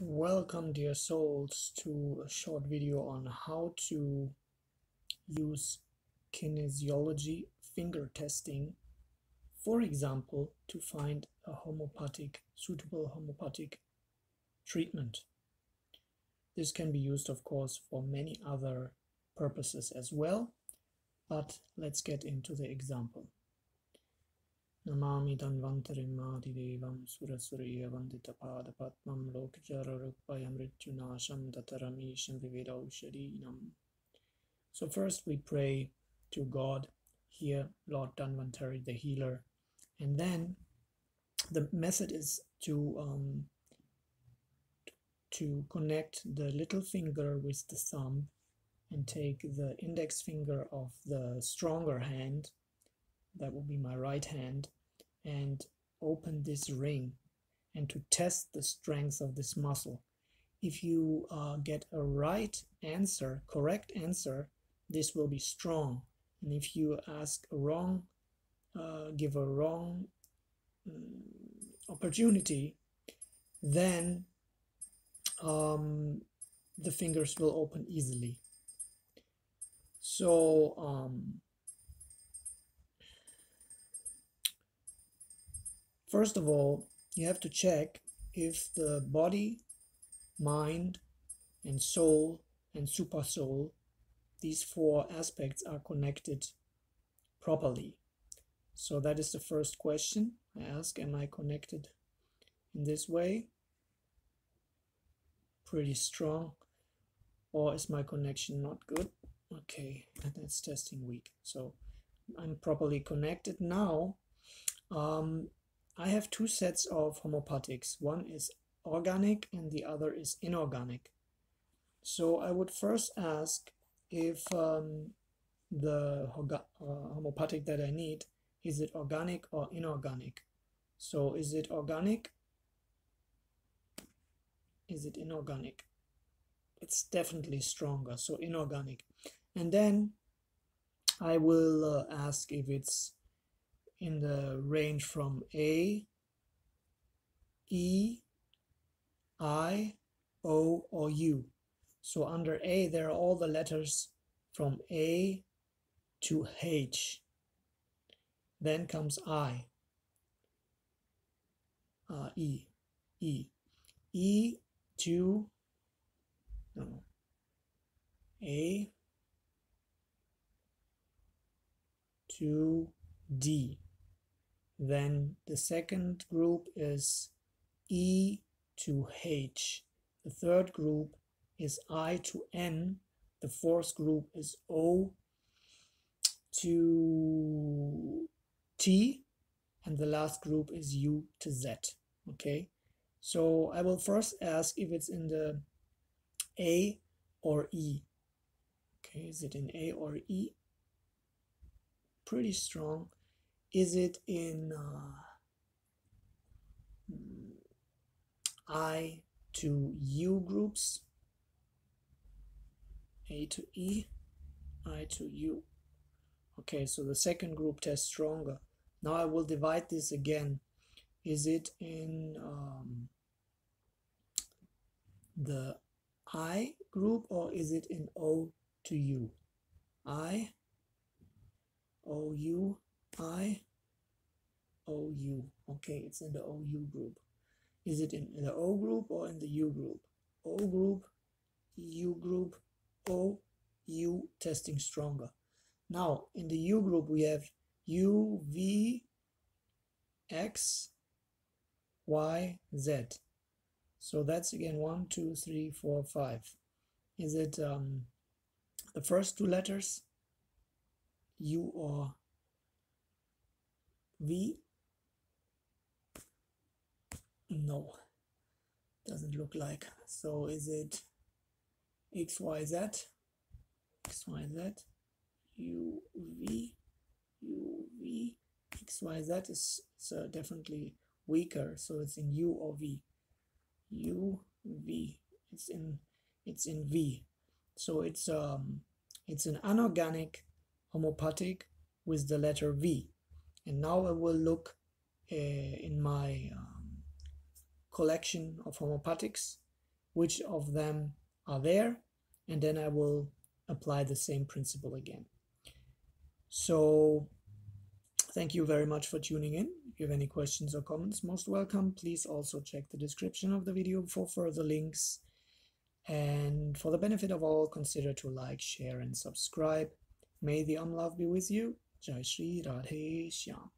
Welcome, dear souls, to a short video on how to use kinesiology finger testing, for example, to find a suitable homeopathic treatment. This can be used, of course, for many other purposes as well, but let's get into the example. Namami Dhanvantarim Adidevam Surasuriya Vanditapadapatmam Lokjararupayam Rityunasham Dataramisham Vivedaushadinam. So first we pray to God, here Lord Dhanvantari, the healer, and then the method is to connect the little finger with the thumb and take the index finger of the stronger hand, that will be my right hand, and open this ring and to test the strength of this muscle. If you get a right answer, correct answer, this will be strong. And if you ask a wrong, give a wrong opportunity, then the fingers will open easily. So first of all, you have to check if the body, mind, and soul and supersoul, these four aspects are connected properly. So that is the first question I ask. Am I connected in this way? Pretty strong. Or is my connection not good? Okay, that's testing weak. So I'm properly connected. Now I have two sets of homeopathics. One is organic and the other is inorganic. So I would first ask if the homeopathic that I need, is it organic or inorganic? So is it organic? Is it inorganic? It's definitely stronger, so inorganic. And then I will ask if it's in the range from A, E, I, O, or U. So under A there are all the letters from A to H. Then comes I, E, E to, no, A to D. Then the second group is E to H. The third group is I to N. The fourth group is O to T. And the last group is U to Z. Okay, so I will first ask if it's in the A or E. Okay, is it in A or E? Pretty strong. Is it in I to U groups? A to E, I to U. Okay, so the second group tests stronger. Now I will divide this again. Is it in the I group or is it in O to U? I, O, U, I, O, U. Okay, it's in the O, U group. Is it in the O group or in the U group? O group, U group, O, U, testing stronger. Now, in the U group, we have U, V, X, Y, Z. So that's again 1, 2, 3, 4, 5. Is it the first two letters, U or V? No, doesn't look like. So is it X, Y, Z? X, Y, Z, U, V, U, V, X, Y, Z is definitely weaker, so it's in U or V. U, V, it's in V. So it's an anorganic homeopathic with the letter V. And now I will look in my collection of homeopathics which of them are there, and then I will apply the same principle again. So thank you very much for tuning in. If you have any questions or comments, most welcome. Please also check the description of the video for further links. And for the benefit of all, consider to like, share, and subscribe. May the Om Love be with you. Jai Shri Radhe Shyam.